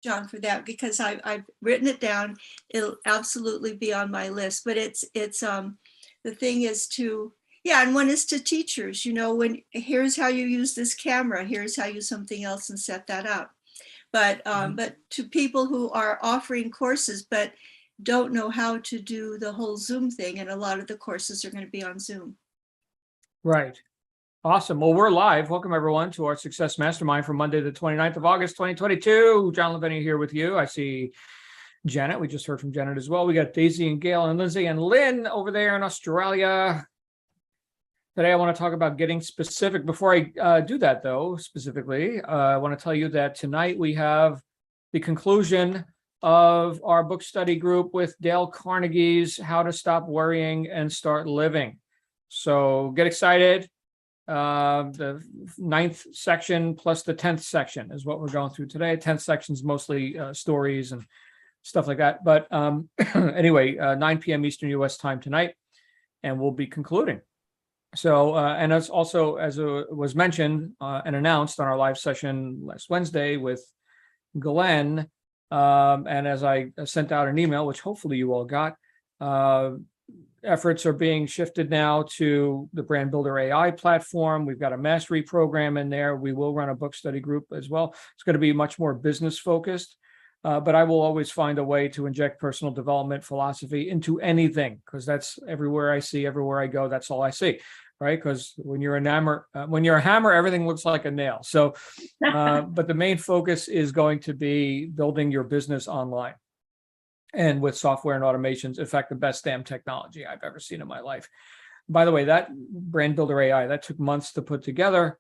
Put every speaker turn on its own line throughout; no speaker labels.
John, for that, because I've written it down. It'll absolutely be on my list, but it's the thing is to, yeah, and one is to teachers, when here's how you use this camera, here's how you use something else and set that up. But to people who are offering courses but don't know how to do the whole Zoom thing, and a lot of the courses are going to be on Zoom.
Right. Awesome. Well, we're live. Welcome, everyone, to our Success Mastermind for Monday, the 29th of August, 2022. John Lavenia here with you. I see Janet. We just heard from Janet as well. We got Daisy and Gail and Lindsay and Lynn over there in Australia. Today, I want to talk about getting specific. Before I do that, though, specifically, I want to tell you that tonight we have the conclusion of our book study group with Dale Carnegie's How to Stop Worrying and Start Living. So get excited. The 9th section plus the 10th section is what we're going through today. 10th section is mostly stories and stuff like that. But anyway, 9 p.m. Eastern U.S. time tonight, and we'll be concluding. So, and as also, as was mentioned and announced on our live session last Wednesday with Glenn, and as I sent out an email, which hopefully you all got, efforts are being shifted now to the Brand Builder AI platform. We've got a mastery program in there. We will run a book study group as well. It's going to be much more business focused, but I will always find a way to inject personal development philosophy into anything, because that's everywhere I see, everywhere I go, that's all I see, right? Because when you're a hammer, everything looks like a nail. So, but the main focus is going to be building your business online. And with software and automations, in fact, the best damn technology I've ever seen in my life. By the way, that Brand Builder AI, that took months to put together,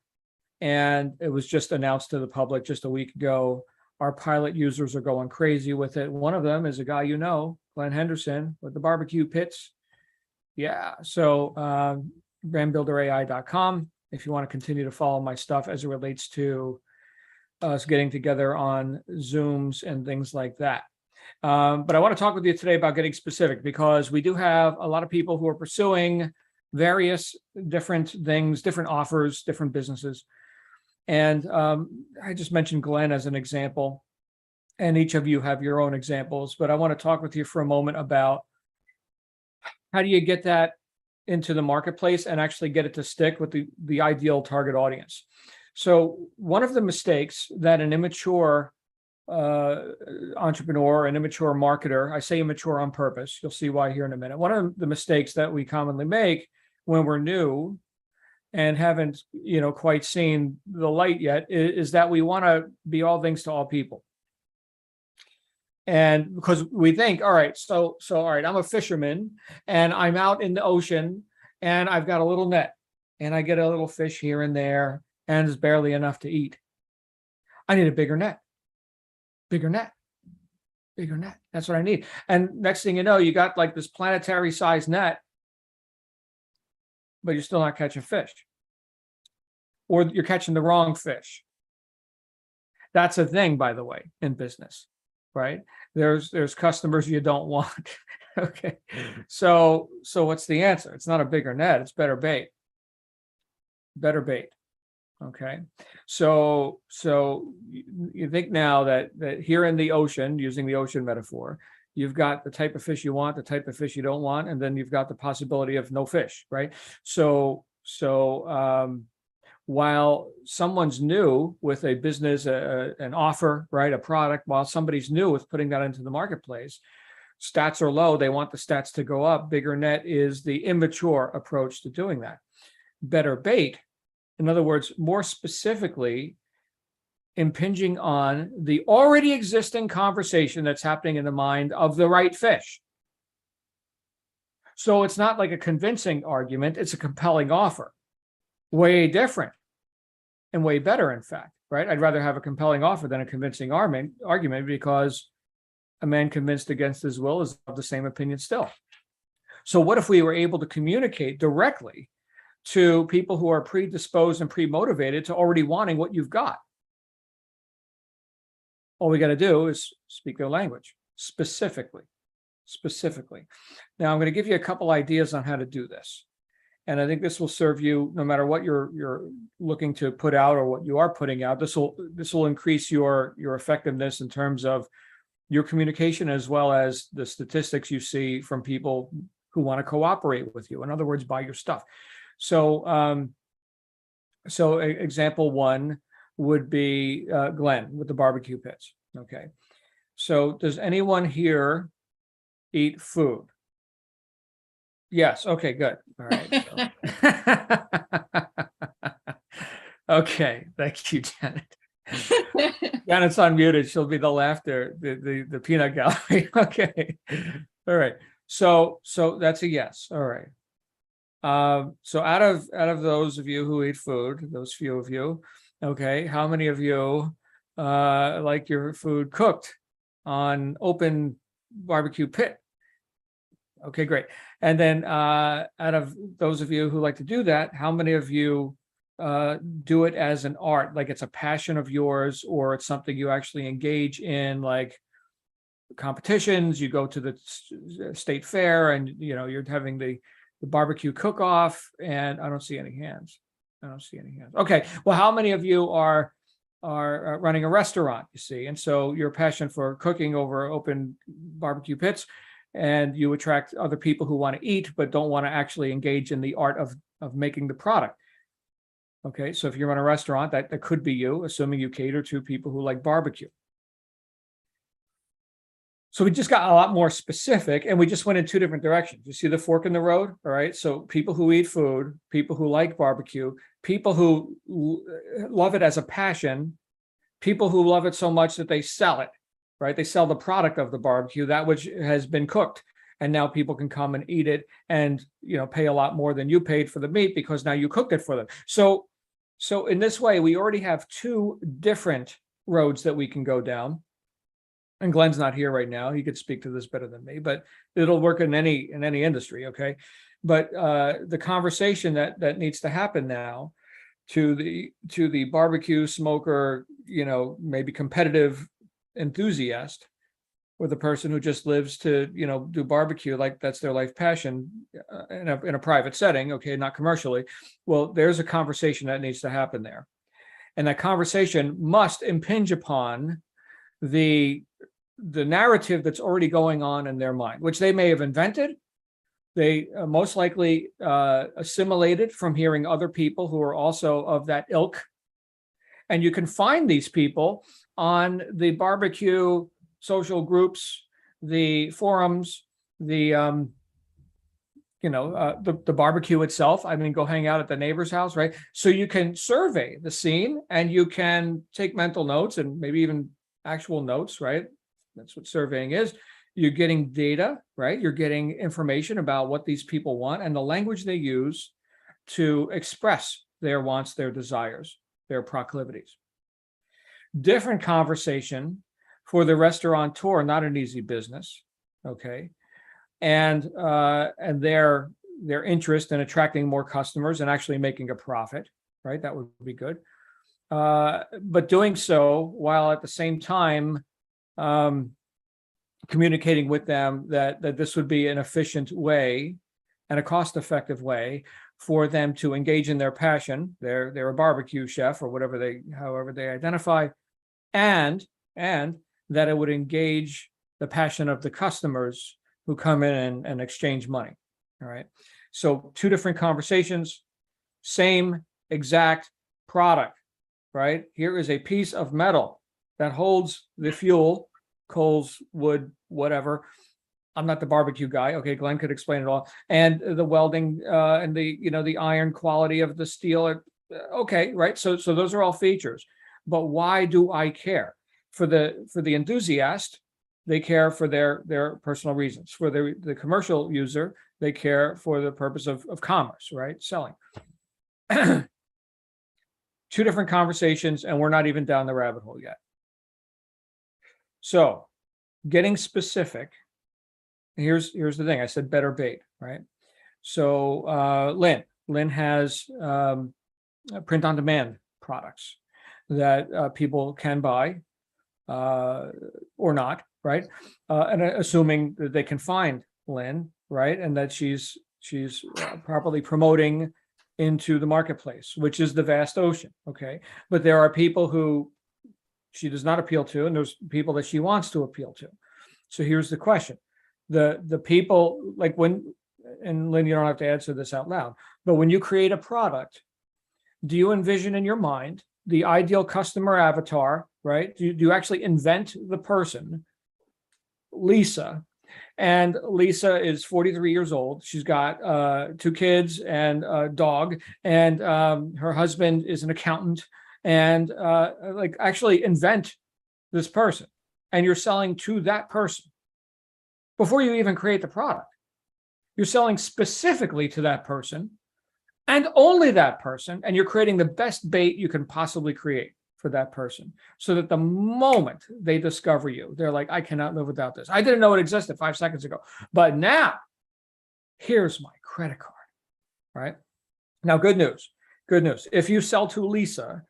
and it was just announced to the public just a week ago. Our pilot users are going crazy with it. One of them is a guy Glenn Henderson, with the barbecue pits. Yeah, so brandbuilderai.com if you want to continue to follow my stuff as it relates to us getting together on Zooms and things like that. But I want to talk with you today about getting specific, because we do have a lot of people who are pursuing various different things, different offers, different businesses. And I just mentioned Glenn as an example, and each of you have your own examples, but I want to talk with you for a moment about how do you get that into the marketplace and actually get it to stick with the ideal target audience. So one of the mistakes that an immature entrepreneur, an immature marketer, I say immature on purpose, you'll see why here in a minute. One of the mistakes that we commonly make when we're new and haven't, quite seen the light yet is that we want to be all things to all people. And because we think, all right, so all right, I'm a fisherman and I'm out in the ocean and I've got a little net and I get a little fish here and there and it's barely enough to eat. I need a bigger net. Bigger net. That's what I need. And next thing you know, you got like this planetary sized net, but you're still not catching fish. Or you're catching the wrong fish. That's a thing, by the way, in business, right? There's customers you don't want. Okay. So what's the answer? It's not a bigger net, it's better bait. Better bait. Okay, so you think now that here in the ocean, using the ocean metaphor, you've got the type of fish you want, the type of fish you don't want, and then you've got the possibility of no fish, right? So while someone's new with a business, an offer, right, a product, while somebody's new with putting that into the marketplace, stats are low, they want the stats to go up. Bigger net is the immature approach to doing that. Better bait, in other words, more specifically, impinging on the already existing conversation that's happening in the mind of the right fish. So it's not like a convincing argument, it's a compelling offer. Way different and way better, in fact, right? I'd rather have a compelling offer than a convincing argument, because a man convinced against his will is of the same opinion still. So what if we were able to communicate directly to people who are predisposed and pre-motivated to already wanting what you've got? All we got to do is speak their language specifically. Now, I'm going to give you a couple ideas on how to do this. and I think this will serve you no matter what you're looking to put out or what you are putting out. This will increase your effectiveness in terms of your communication, as well as the statistics you see from people who want to cooperate with you. In other words, buy your stuff. So, example one would be Glenn with the barbecue pits. Okay. So does anyone here eat food? Yes. Okay, good. All right. Okay. Thank you, Janet. Janet's unmuted. She'll be the laughter, the peanut gallery. Okay. All right. So that's a yes. All right. So out of those of you who eat food, those few of you, okay, how many of you like your food cooked on open barbecue pit? Okay, great. And then out of those of you who like to do that, how many of you do it as an art, like it's a passion of yours, or it's something you actually engage in, like competitions, you go to the state fair and you're having the barbecue cook-off? And I don't see any hands. Okay, well, how many of you are running a restaurant, you see? And so your passion for cooking over open barbecue pits, and you attract other people who want to eat but don't want to actually engage in the art of making the product. Okay, so if you run a restaurant, that could be you, assuming you cater to people who like barbecue. So we just got a lot more specific, and we just went in two different directions. You see the fork in the road? All right, so people who eat food, people who like barbecue, people who love it as a passion, people who love it so much that they sell it, right? They sell the product of the barbecue, that which has been cooked, and now people can come and eat it and pay a lot more than you paid for the meat because now you cooked it for them. So in this way, we already have two different roads that we can go down. And Glenn's not here right now. He could speak to this better than me, but it'll work in any industry, okay? But the conversation that needs to happen now to the barbecue smoker, maybe competitive enthusiast, or the person who just lives to do barbecue, like that's their life passion in a private setting, okay, not commercially. Well, there's a conversation that needs to happen there, and that conversation must impinge upon the narrative that's already going on in their mind, which they may have invented. They most likely assimilated from hearing other people who are also of that ilk. And you can find these people on the barbecue social groups, the forums, the barbecue itself. I mean, go hang out at the neighbor's house, right? So you can survey the scene, and you can take mental notes and maybe even actual notes, right? That's what surveying is. You're getting data, right? You're getting information about what these people want and the language they use to express their wants, their desires, their proclivities. Different conversation for the restaurateur, not an easy business, okay? And their interest in attracting more customers and actually making a profit, right? That would be good. But doing so while at the same time communicating with them that this would be an efficient way and a cost-effective way for them to engage in their passion. They're a barbecue chef, or however they identify, and that it would engage the passion of the customers who come in and exchange money. All right. So two different conversations, same exact product, right? Here is a piece of metal that holds the fuel, coals, wood, whatever. I'm not the barbecue guy. Okay, Glenn could explain it all. And the welding and the iron quality of the steel. Okay, right. So those are all features. But why do I care? For the enthusiast, they care for their personal reasons. For the commercial user, they care for the purpose of commerce, right? Selling. Two different conversations, and we're not even down the rabbit hole yet. So getting specific, here's the thing. I said better bait, right? So Lynn has print on demand products that people can buy or not, right? And assuming that they can find Lynn, right? And that she's She's properly promoting into the marketplace, which is the vast ocean. Okay. But there are people who she does not appeal to, and there's people that she wants to appeal to. So here's the question. The people, like when, and Lynn, you don't have to answer this out loud, but when you create a product, do you envision in your mind the ideal customer avatar, right? Do you actually invent the person, Lisa? And Lisa is 43 years old. She's got 2 kids and a dog, and her husband is an accountant. And like actually invent this person, and you're selling to that person before you even create the product. You're selling specifically to that person and only that person, and you're creating the best bait you can possibly create for that person, so that the moment they discover you, they're like, I cannot live without this. I didn't know it existed 5 seconds ago, but now here's my credit card, right? Now, good news. If you sell to Lisa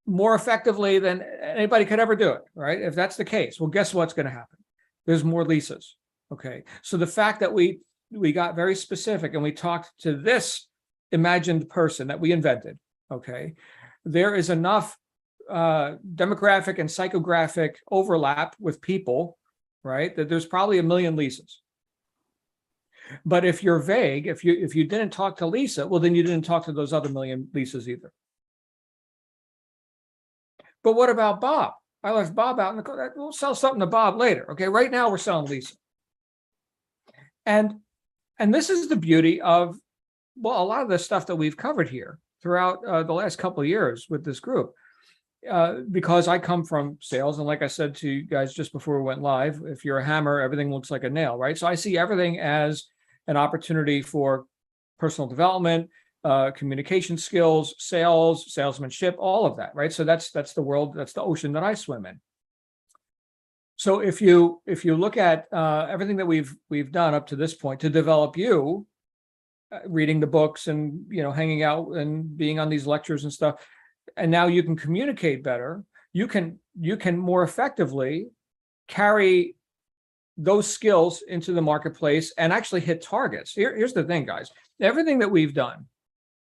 more effectively than anybody could ever do it, right? If that's the case, well, guess what's going to happen? There's more Lisas. Okay. So the fact that we got very specific and we talked to this imagined person that we invented, okay, there is enough demographic and psychographic overlap with people, right, that there's probably 1 million Lisas. But if you're vague, if you didn't talk to Lisa, well, then you didn't talk to those other 1 million Lisas either. But what about Bob? I left Bob out in the car. We'll sell something to Bob later. Okay, right now we're selling Lisa. And this is the beauty of, well, a lot of the stuff that we've covered here throughout the last couple of years with this group, because I come from sales. And like I said to you guys just before we went live, if you're a hammer, everything looks like a nail, right? So I see everything as an opportunity for personal development, communication skills, sales, salesmanship, all of that, right? So that's the world, that's the ocean that I swim in. So if you look at everything that we've done up to this point to develop you, reading the books and hanging out and being on these lectures and stuff, and now you can communicate better, you can more effectively carry those skills into the marketplace and actually hit targets. Here's the thing, guys. Everything that we've done,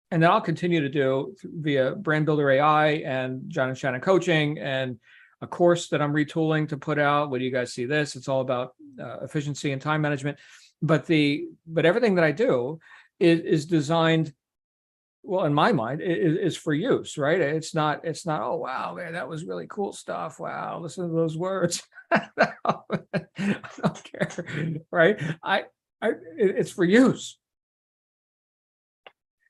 and that I'll continue to do via Brand Builder AI and John and Shannon coaching and a course that I'm retooling to put out. What do you guys see this? It's all about efficiency and time management. But everything that I do is designed, well, in my mind, is for use, right? It's not, oh, wow, man, that was really cool stuff. Wow, listen to those words. I don't care, right? It's for use.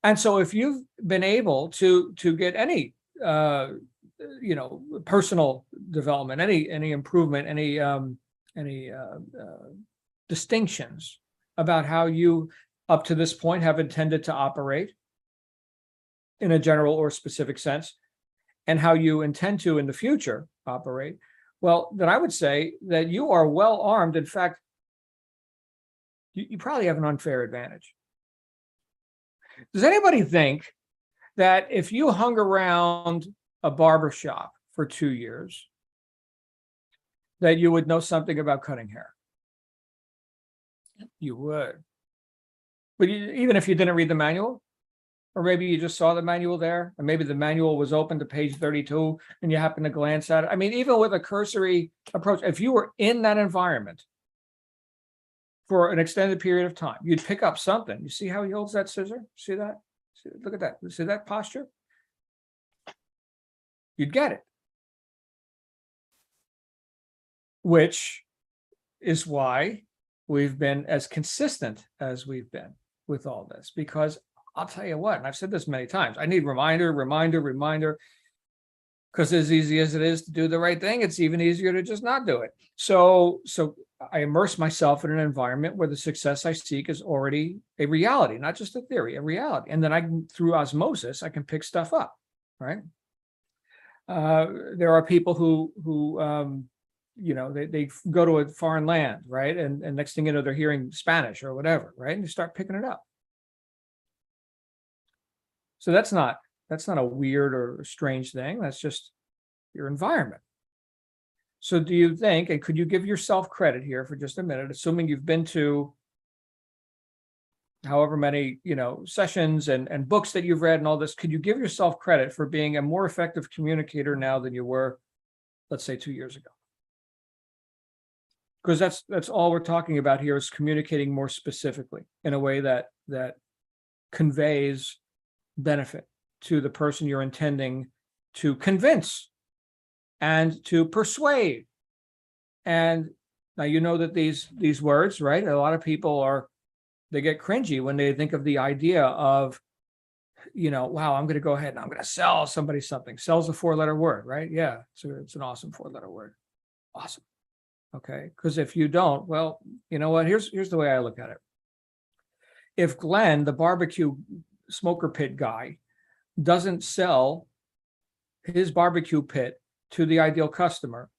And so if you've been able to get any personal development, any improvement, any distinctions about how you up to this point have intended to operate in a general or specific sense, and how you intend to in the future operate, well, then I would say that you are well armed. In fact, you probably have an unfair advantage. Does anybody think that if you hung around a barber shop for 2 years, that you would know something about cutting hair? You would. But even if you didn't read the manual, or maybe you just saw the manual there, and maybe the manual was open to page 32 and you happen to glance at it. I mean, even with a cursory approach, if you were in that environment for an extended period of time, you'd pick up something. You see how he holds that scissor? See that? Look at that. See that posture? You'd get it. Which is why we've been as consistent as we've been with all this, because I'll tell you what, and I've said this many times, I need reminder, because as easy as it is to do the right thing, it's even easier to just not do it. So I immerse myself in an environment where the success I seek is already a reality, not just a theory, a reality. And then through osmosis, I can pick stuff up, right? There are people who they go to a foreign land, right? And next thing you know, they're hearing Spanish or whatever, right? And you start picking it up. So that's not a weird or strange thing. That's just your environment. So do you think, and could you give yourself credit here for just a minute, assuming you've been to however many, sessions and books that you've read and all this, could you give yourself credit for being a more effective communicator now than you were, let's say, 2 years ago? Because that's all we're talking about here, is communicating more specifically in a way that conveys benefit to the person you're intending to convince and to persuade. And now that these words, right? A lot of people they get cringy when they think of the idea of, wow, I'm going to go ahead and I'm going to sell somebody something. Sell's a 4-letter word, right? Yeah, it's an awesome 4-letter word. Awesome. Okay, because if you don't, well, you know what? Here's the way I look at it. If Glenn, the barbecue smoker pit guy, doesn't sell his barbecue pit to the ideal customer,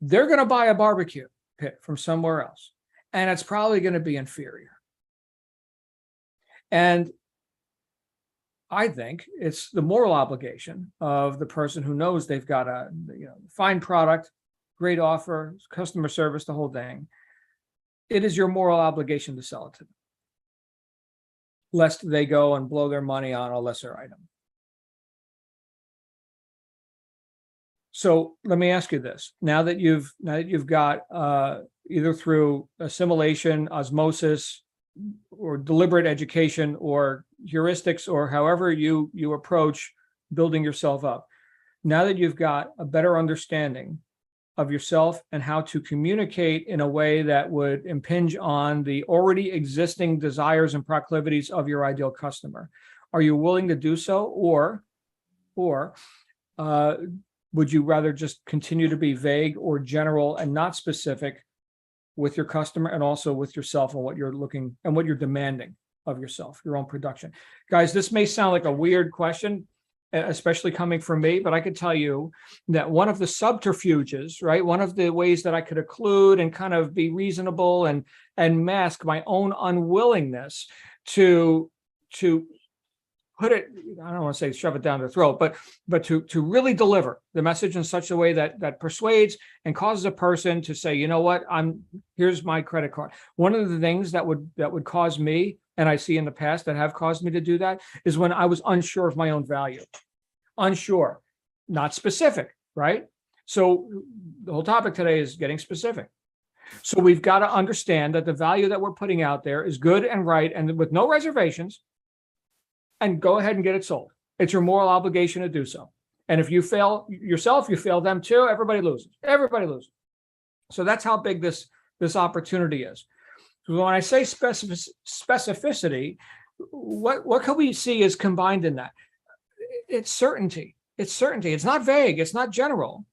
they're going to buy a barbecue pit from somewhere else, and it's probably going to be inferior. And I think it's the moral obligation of the person who knows they've got a fine product, great offer, customer service, the whole thing. It is your moral obligation to sell it to them, lest they go and blow their money on a lesser item. So let me ask you this: now that you've got either through assimilation, osmosis, or deliberate education, or heuristics, or however you approach building yourself up, now that you've got a better understanding of yourself and how to communicate in a way that would impinge on the already existing desires and proclivities of your ideal customer, are you willing to do so, or would you rather just continue to be vague or general and not specific with your customer, and also with yourself and what you're looking and what you're demanding of yourself, your own production? Guys, this may sound like a weird question, especially coming from me, but I could tell you that one of the subterfuges, right, one of the ways that I could occlude and kind of be reasonable and mask my own unwillingness to put it, I don't want to say shove it down their throat, but to really deliver the message in such a way that persuades and causes a person to say, you know what, here's my credit card. One of the things that would cause me, and I see in the past that have caused me to do that, is when I was unsure of my own value. Unsure, not specific, right? So the whole topic today is getting specific. So we've got to understand that the value that we're putting out there is good and right, and with no reservations, and go ahead and get it sold. It's your moral obligation to do so. And if you fail yourself, you fail them too. Everybody loses. Everybody loses. So that's how big this opportunity is. So when I say specificity, what can we see is combined in that? It's certainty. It's certainty. It's not vague. It's not general.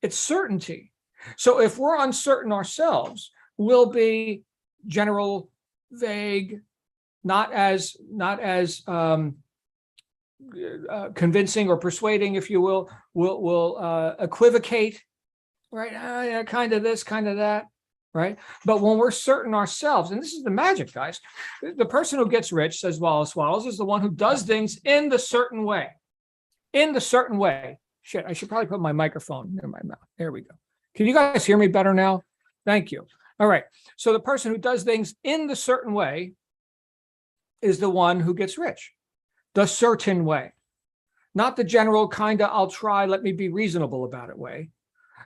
It's certainty. So if we're uncertain ourselves, we'll be general, vague, not as convincing or persuading, if you will. We'll equivocate, right? Kind of this, kind of that, right? But when we're certain ourselves, and this is the magic, guys, the person who gets rich, says Wallace Wattles, is the one who does things in the certain way. In the certain way. Shit, I should probably put my microphone near my mouth. There we go. Can you guys hear me better now? Thank you. All right. So the person who does things in the certain way is the one who gets rich. The certain way. Not the general kind of, I'll try, let me be reasonable about it way.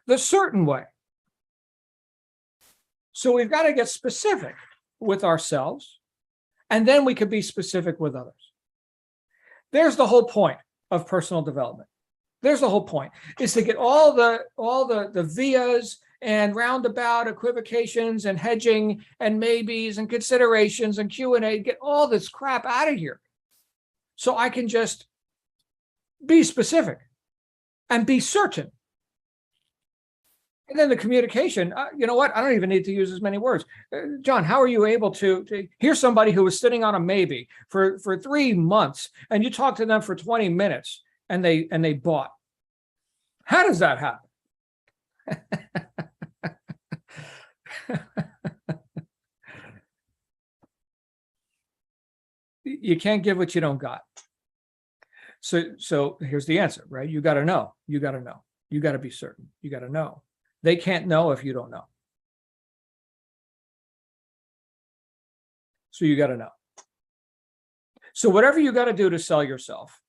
The certain way. So we've got to get specific with ourselves, and then we can be specific with others. There's the whole point of personal development. There's the whole point, is to get all the vias and roundabout equivocations and hedging and maybes and considerations and Q&A, get all this crap out of here. So I can just be specific and be certain. And then the communication, you know what? I don't even need to use as many words. John, how are you able to hear somebody who was sitting on a maybe for 3 months, and you talk to them for 20 minutes and they bought? How does that happen? You can't give what you don't got. So here's the answer, right? You got to know. You got to know. You got to be certain. You got to know. They can't know if you don't know. So you got to know. So whatever you got to do to sell yourself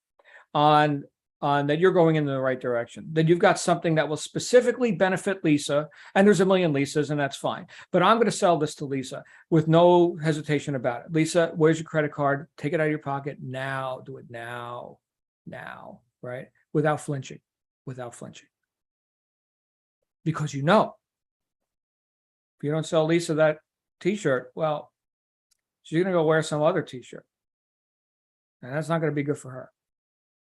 on that you're going in the right direction, that you've got something that will specifically benefit Lisa, and there's a million Lisas, and that's fine. But I'm going to sell this to Lisa with no hesitation about it. Lisa, where's your credit card? Take it out of your pocket now. Do it now, right? Without flinching, because you know, if you don't sell Lisa that t-shirt, well, she's going to go wear some other t-shirt, and that's not going to be good for her.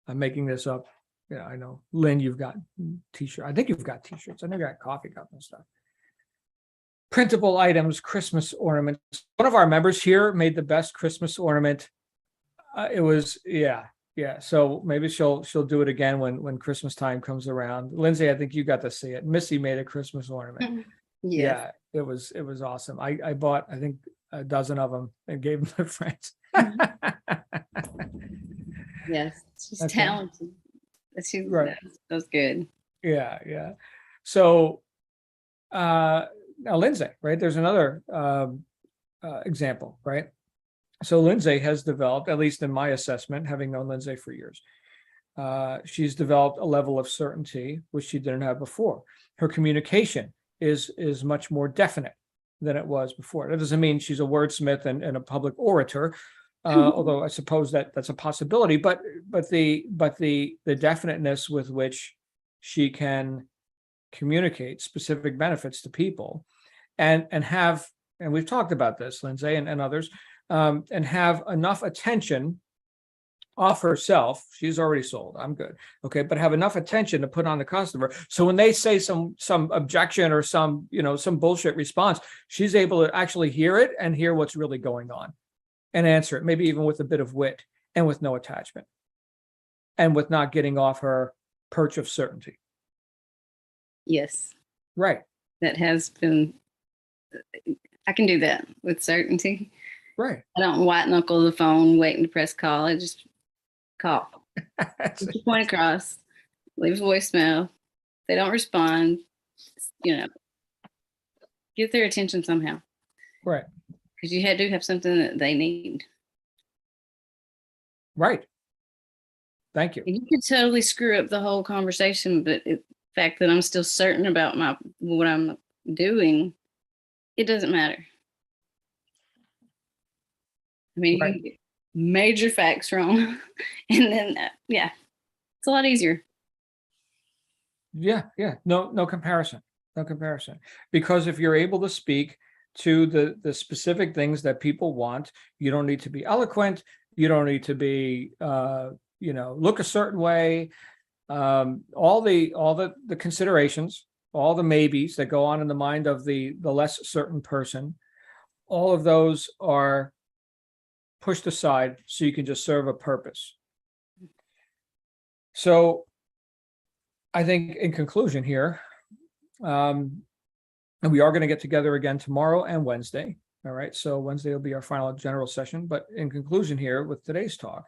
I'm making this up. Yeah, I know. Lynn, you've got t-shirt. I think you've got t-shirts. I know you got coffee cup and stuff. Printable items, Christmas ornaments. One of our members here made the best Christmas ornament. It was, yeah. So maybe she'll do it again when Christmas time comes around. Lindsay, I think you got to see it. Missy made a Christmas ornament.
Yes.
Yeah, it was awesome. I bought, I think, a dozen of them and gave them to friends.
Yes, she's
Okay.
talented. She
Right.
that's good.
Yeah. So now Lindsay, right? There's another example, right? So Lindsay has developed, at least in my assessment, having known Lindsay for years, she's developed a level of certainty which she didn't have before. Her communication is much more definite than it was before. That doesn't mean she's a wordsmith and a public orator, although I suppose that's a possibility. But the definiteness with which she can communicate specific benefits to people, and we've talked about this, Lindsay and others, and have enough attention off herself. She's already sold. I'm good. Okay. But have enough attention to put on the customer. So when they say some objection or some bullshit response, she's able to actually hear it and hear what's really going on and answer it, maybe even with a bit of wit and with no attachment and with not getting off her perch of certainty.
Yes,
Right.
that has been. I can do that with certainty.
Right.
I don't white knuckle the phone waiting to press call. I just call. Put your point across. Leave a voicemail. If they don't respond, get their attention somehow.
Right.
Because you do have something that they need.
Right. Thank you.
And you could totally screw up the whole conversation, but the fact that I'm still certain about what I'm doing, it doesn't matter. I mean,
Right.
you can get major facts wrong, and then it's a lot easier.
Yeah. No comparison. Because if you're able to speak to the specific things that people want, you don't need to be eloquent. You don't need to be, look a certain way. All the considerations, all the maybes that go on in the mind of the less certain person, all of those are pushed aside so you can just serve a purpose. So I think in conclusion here, and we are going to get together again tomorrow and Wednesday. All right. So Wednesday will be our final general session. But in conclusion here with today's talk,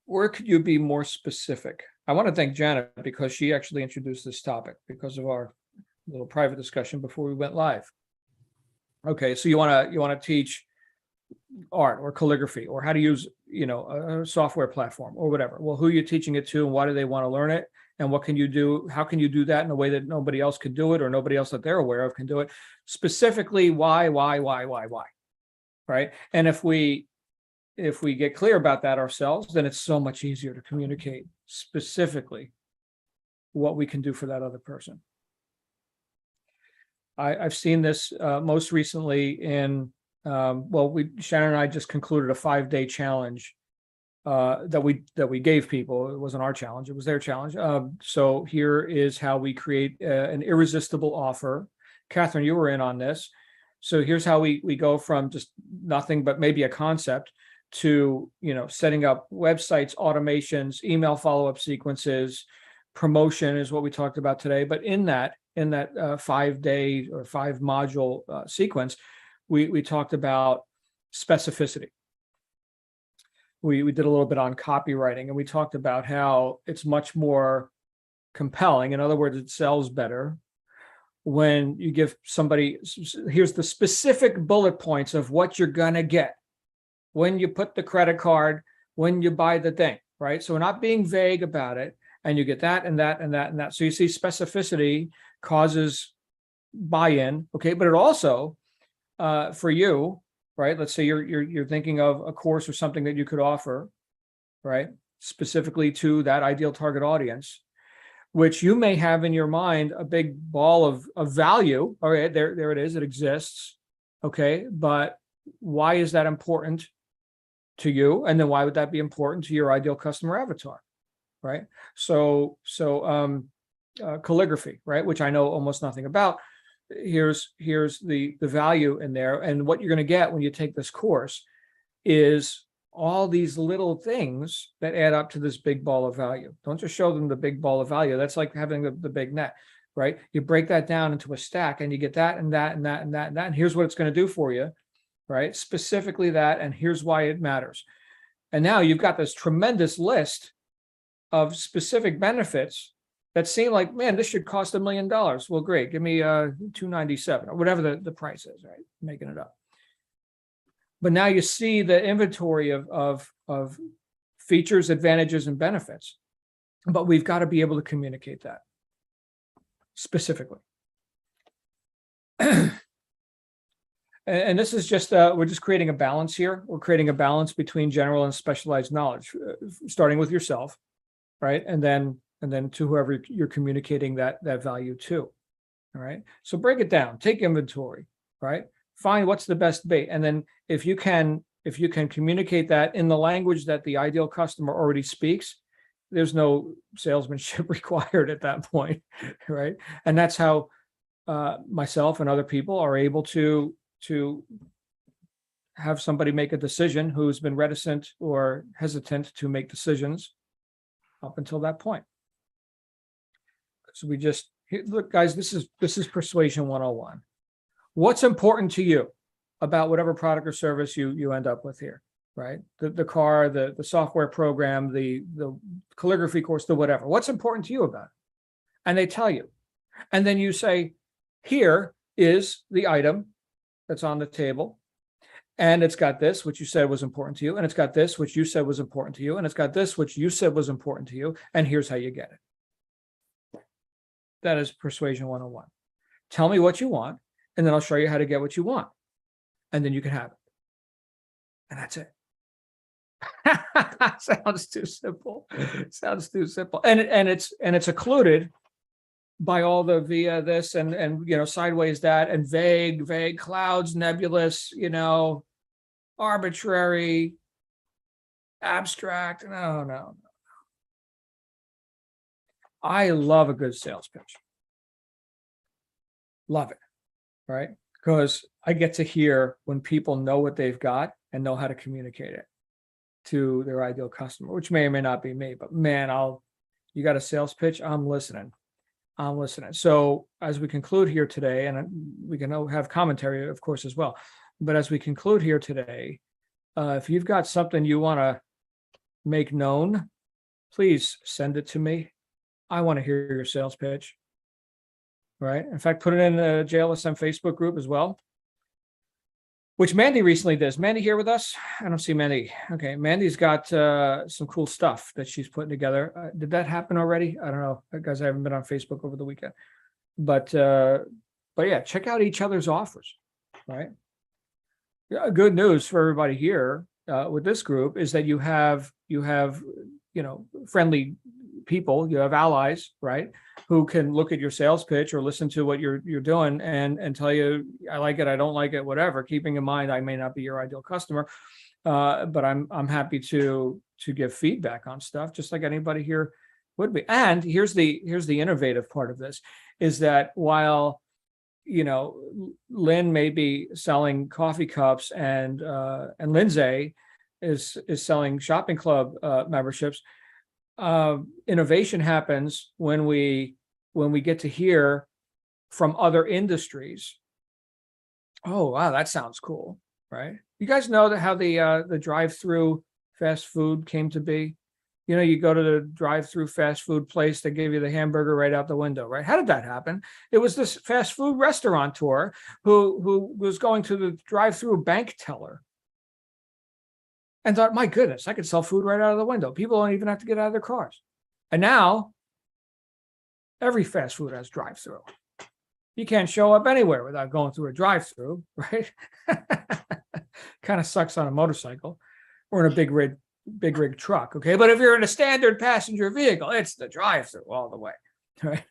where could you be more specific? I want to thank Janet because she actually introduced this topic because of our little private discussion before we went live. Okay. So you want to teach art or calligraphy or how to use, a software platform or whatever. Well, who are you teaching it to and why do they want to learn it? And what can you do? How can you do that in a way that nobody else could do it or nobody else that they're aware of can do it? Specifically, why? Right. And if we get clear about that ourselves, then it's so much easier to communicate specifically what we can do for that other person. I've seen this most recently in, Shannon and I just concluded a 5-day challenge that we gave people. It wasn't our challenge, it was their challenge. So here is how we create an irresistible offer. Catherine, you were in on this. So here's how we go from just nothing but maybe a concept to, setting up websites, automations, email follow-up sequences, promotion is what we talked about today. But in that 5-day or 5-module sequence, we talked about specificity. We did a little bit on copywriting, and we talked about how it's much more compelling. In other words, it sells better when you give somebody, here's the specific bullet points of what you're going to get. when you put the credit card, when you buy the thing, right? So we're not being vague about it. And you get that and that and that and that. So you see specificity causes buy-in, okay? But it also, for you, right? Let's say you're thinking of a course or something that you could offer, right? Specifically to that ideal target audience, which you may have in your mind a big ball of value. All right, there it is, it exists. Okay, but why is that important to you? And then why would that be important to your ideal customer avatar? Right? So calligraphy, right? Which I know almost nothing about. Here's the value in there. And what you're going to get when you take this course is all these little things that add up to this big ball of value. Don't just show them the big ball of value. That's like having the big net, right? You break that down into a stack and you get that and that and that and that and that. And here's what it's going to do for you, right? Specifically that, and here's why it matters. And now you've got this tremendous list of specific benefits that seem like, man, this should cost $1 million. Well, great, give me $297 or whatever the price is, right? Making it up. But now you see the inventory of features, advantages, and benefits. But we've got to be able to communicate that specifically. And this is just, we're just creating a balance here. We're creating a balance between general and specialized knowledge, starting with yourself, right? And then to whoever you're communicating that value to, all right? So break it down, take inventory, right? Find what's the best bait. And then if you can communicate that in the language that the ideal customer already speaks, there's no salesmanship required at that point, right? And that's how myself and other people are able to have somebody make a decision who's been reticent or hesitant to make decisions up until that point. So we just, look, guys, this is persuasion 101. What's important to you about whatever product or service you end up with here, right? The car, the software program, the calligraphy course, the whatever. What's important to you about it? And they tell you. And then you say, here is the item that's on the table. And it's got this, which you said was important to you. And it's got this, which you said was important to you. And it's got this, which you said was important to you. And here's how you get it. That is persuasion 101. Tell me what you want, and then I'll show you how to get what you want. And then you can have it. And that's it. Sounds too simple. Sounds too simple. And it's occluded by all the via this and sideways that and vague clouds, nebulous, arbitrary, abstract. No. I love a good sales pitch. Love it, right? Because I get to hear when people know what they've got and know how to communicate it to their ideal customer, which may or may not be me, but man, you got a sales pitch, I'm listening. So as we conclude here today, and we can have commentary, of course, as well, but as we conclude here today, if you've got something you want to make known, please send it to me. I want to hear your sales pitch, right? In fact, put it in the JLSM Facebook group as well, which Mandy recently did. Is Mandy here with us? I don't see Mandy. Okay, Mandy's got some cool stuff that she's putting together. Did that happen already? I don't know, guys. I haven't been on Facebook over the weekend, but yeah, check out each other's offers, right? Yeah, good news for everybody here with this group is that you have friendly people, you have allies, right, who can look at your sales pitch or listen to what you're doing and tell you, I like it, I don't like it, whatever, keeping in mind I may not be your ideal customer, but I'm happy to give feedback on stuff just like anybody here would be. And here's the innovative part of this is that while Lynn may be selling coffee cups and Lindsay is selling shopping club memberships, innovation happens when we get to hear from other industries. Oh, wow, that sounds cool, right? You guys know that how the drive-through fast food came to be? You go to the drive-through fast food place, they give you the hamburger right out the window, right? How did that happen? It was this fast food restaurateur who was going to the drive-through bank teller and thought, my goodness, I could sell food right out of the window. People don't even have to get out of their cars. And now every fast food has drive-through. You can't show up anywhere without going through a drive-through, right? Kind of sucks on a motorcycle or in a big rig truck. Okay. But if you're in a standard passenger vehicle, it's the drive-through all the way. Right.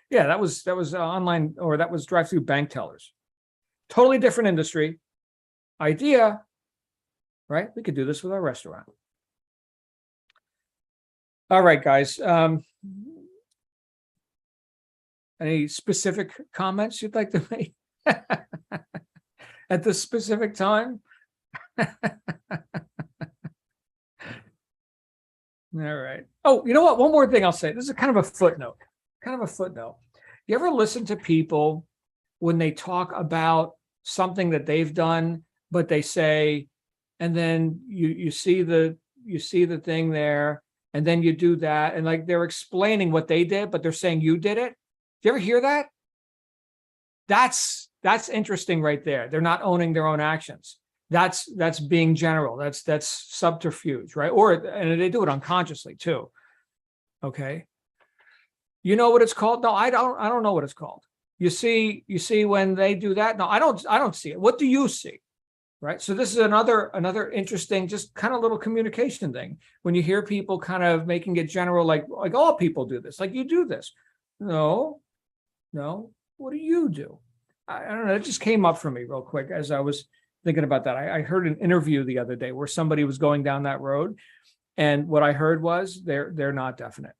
Yeah, that was online, or that was drive-through bank tellers. Totally different industry. Idea, right? We could do this with our restaurant. All right, guys. Any specific comments you'd like to make at this specific time? All right. Oh, you know what? One more thing I'll say. This is kind of a footnote. You ever listen to people when they talk about something that they've done, but they say, and then you see the thing there, and then you do that, and like they're explaining what they did, but they're saying you did it. Do you ever hear that? That's interesting right there. They're not owning their own actions. That's being general. That's subterfuge, right? And they do it unconsciously too. Okay. You know what it's called? No, I don't know what it's called. You see when they do that? No, I don't see it. What do you see? Right. So this is another interesting, just kind of little communication thing. When you hear people kind of making it general, like all people do this, like you do this. No. What do you do? I don't know. It just came up for me real quick as I was thinking about that. I heard an interview the other day where somebody was going down that road, and what I heard was they're not definite.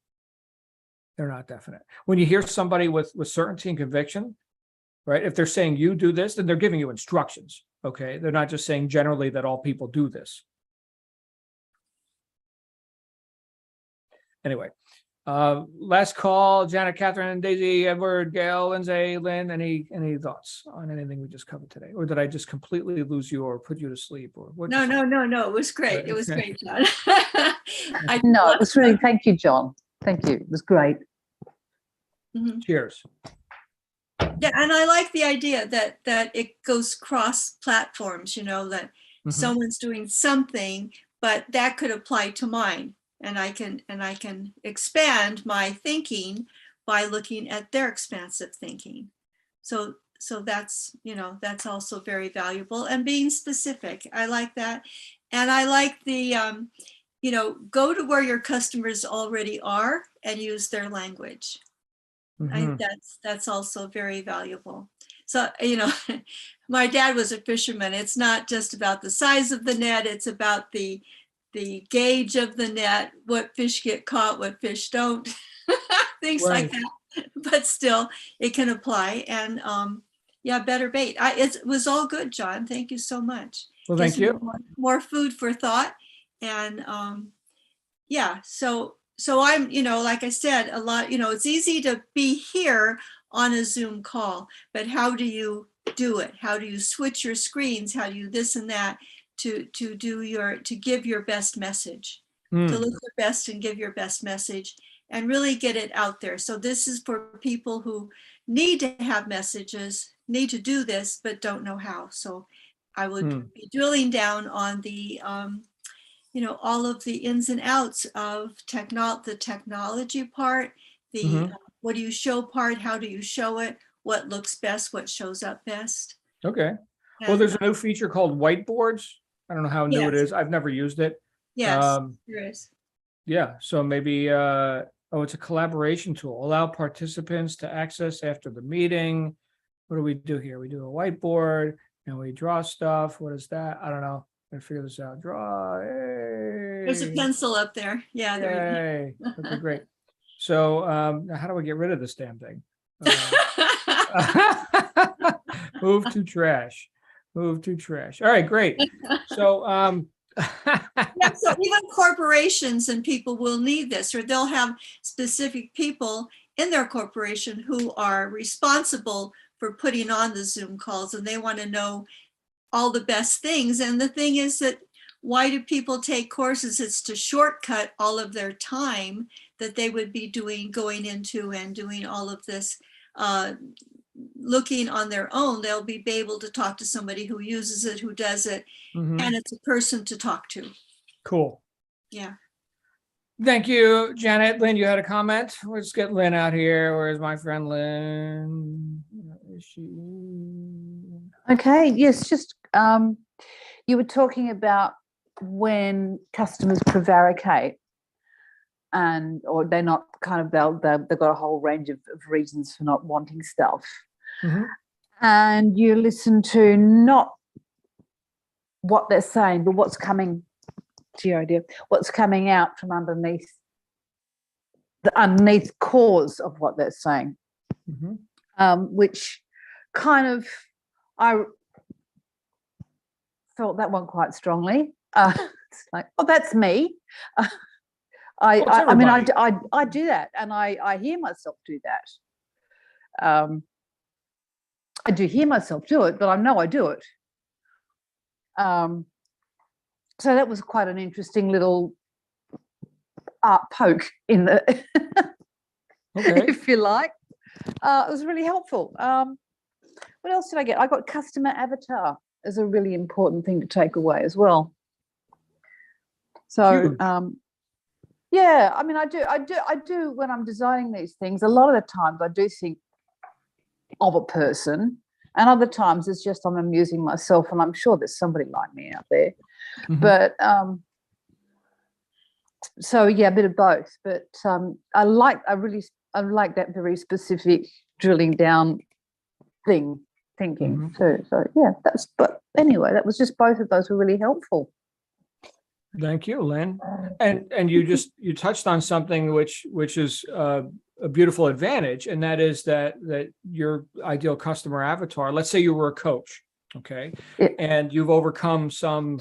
They're not definite. When you hear somebody with certainty and conviction, right? If they're saying you do this, then they're giving you instructions. Okay. They're not just saying generally that all people do this. Anyway, last call, Janet, Catherine, Daisy, Edward, Gail, Lindsay, Lynn, any thoughts on anything we just covered today? Or did I just completely lose you or put you to sleep? Or what?
No. It was great. It was great, John.
No, it was really, thank you, John. Thank you. It was great.
Mhm.
Cheers.
Yeah, and I like the idea that it goes cross platforms, that someone's doing something, but that could apply to mine. And I can expand my thinking by looking at their expansive thinking. So that's also very valuable, and being specific. I like that. And I like the, go to where your customers already are and use their language. I think that's also very valuable. So, my dad was a fisherman. It's not just about the size of the net. It's about the gauge of the net, what fish get caught, what fish don't, things like that. But still, it can apply. And better bait. It was all good, John. Thank you so much.
Well, thank you.
More food for thought. And so I'm, like I said, a lot, it's easy to be here on a Zoom call, but how do you do it? How do you switch your screens? How do you this and that to give your best message, to look your best and give your best message and really get it out there. So this is for people who need to have messages, need to do this, but don't know how. So I would be drilling down on the, all of the ins and outs of the technology part, the what do you show part, how do you show it, what looks best, what shows up best.
Okay. Well, there's a new feature called whiteboards. I don't know how new it is. I've never used it.
Yes, there is.
Yeah. So maybe, it's a collaboration tool. Allow participants to access after the meeting. What do we do here? We do a whiteboard and we draw stuff. What is that? I don't know. I figure this out. Draw. Hey.
There's a pencil up there. Yeah, there you
go. Okay, great. So how do I get rid of this damn thing? Move to trash. All right, great. So
so even corporations and people will need this, or they'll have specific people in their corporation who are responsible for putting on the Zoom calls, and they want to know all the best things. And the thing is that why do people take courses? It's to shortcut all of their time that they would be going into and doing all of this looking on their own, they'll be able to talk to somebody who uses it, who does it,
Mhm.
and it's a person to talk to.
Cool.
Yeah.
Thank you, Janet. Lynn, you had a comment? Let's get Lynn out here. Where's my friend Lynn? Where is she?
Okay, yes, just you were talking about when customers prevaricate or they're not kind of, they've got a whole range of reasons for not wanting stuff.
Mhm.
And you listen to not what they're saying, but what's coming to your idea, what's coming out from underneath the cause of what they're saying,
Mhm.
which kind of, I felt that one quite strongly. It's like, oh, that's me. I mean, I do that, and I hear myself do that. I do hear myself do it, but I know I do it. So that was quite an interesting little poke in the,
Okay.
if you like. It was really helpful. What else did I get? I got customer avatar as a really important thing to take away as well. So
Huge.
yeah, I mean, I do when I'm designing these things. A lot of the times I do think of a person, and other times it's just I'm amusing myself, and I'm sure there's somebody like me out there.
Mhm.
But so yeah, a bit of both. But I like that very specific drilling down thinking
Mhm.
too. So yeah, but anyway, that was just, both of those were really helpful.
Thank you, Lynn. And you touched on something which is a beautiful advantage, and that is that your ideal customer avatar, let's say you were a coach, okay,
Yeah.
and you've overcome some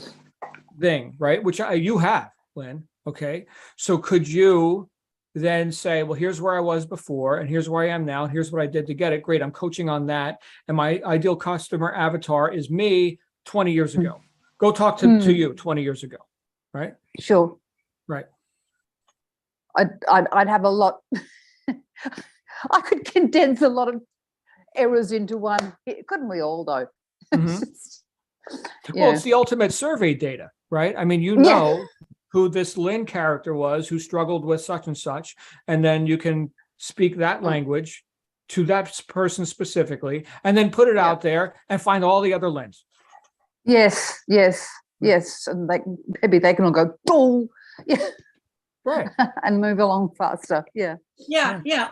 thing, right, which you have, Lynn, okay, so could you then say, well, here's where I was before, and here's where I am now, and here's what I did to get it. Great, I'm coaching on that, and my ideal customer avatar is me 20 years ago. Go talk to you 20 years ago. Right.
Sure.
Right.
I'd have a lot. I could condense a lot of errors into one. Couldn't we all, though?
Mhm.
Yeah.
Well, it's the ultimate survey data, right? I mean, you know who this Lynn character was, who struggled with such and such, and then you can speak that language to that person specifically, and then put it out there and find all the other Lynns.
Yes. And maybe they can all go, oh, yeah.
Right.
And move along faster. Yeah.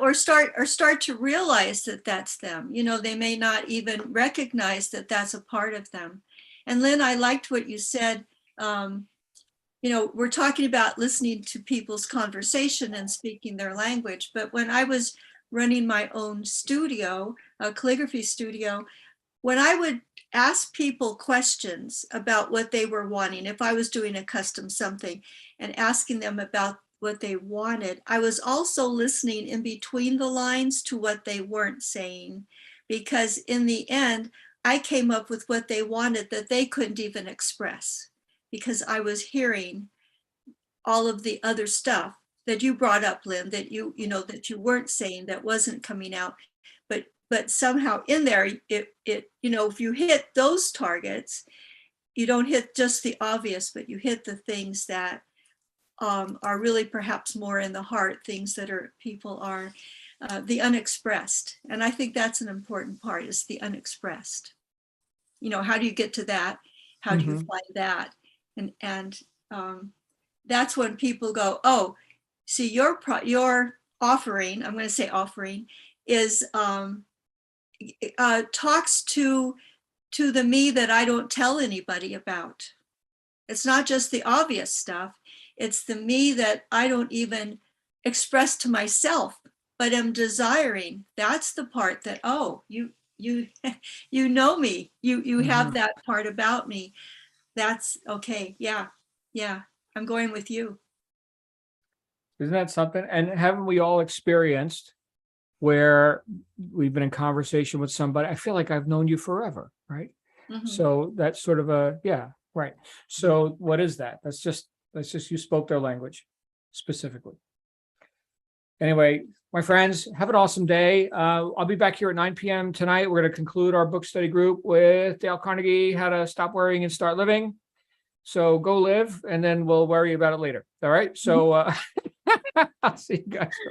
Or start to realize that that's them. You know, they may not even recognize that that's a part of them. And Lynn, I liked what you said. You know, we're talking about listening to people's conversation and speaking their language. But when I was running my own studio, a calligraphy studio, when I would ask people questions about what they were wanting, if I was doing a custom something and asking them about what they wanted, I was also listening in between the lines to what they weren't saying, because in the end, I came up with what they wanted that they couldn't even express, because I was hearing all of the other stuff that you brought up, Lynn, that you that you weren't saying, that wasn't coming out. But somehow in there, it if you hit those targets, you don't hit just the obvious, but you hit the things that are really perhaps more in the heart, things that people are the unexpressed. And I think that's an important part, is the unexpressed. You know, how do you get to that? How do you find that? And that's when people go, oh, see, your offering, I'm going to say offering, is talks to the me that I don't tell anybody about. It's not just the obvious stuff. It's the me that I don't even express to myself, but am desiring. That's the part that, oh, you know me. You have that part about me. That's okay. Yeah. I'm going with you.
Isn't that something? And haven't we all experienced where we've been in conversation with somebody? I feel like I've known you forever, right?
Mhm.
So that's sort of right. So what is that? That's just you spoke their language specifically. Anyway, My friends, have an awesome day. I'll be back here at 9 p.m. tonight. We're going to conclude our book study group with Dale Carnegie, How to Stop Worrying and Start Living. So go live, and then we'll worry about it later. All right. So I'll see you guys real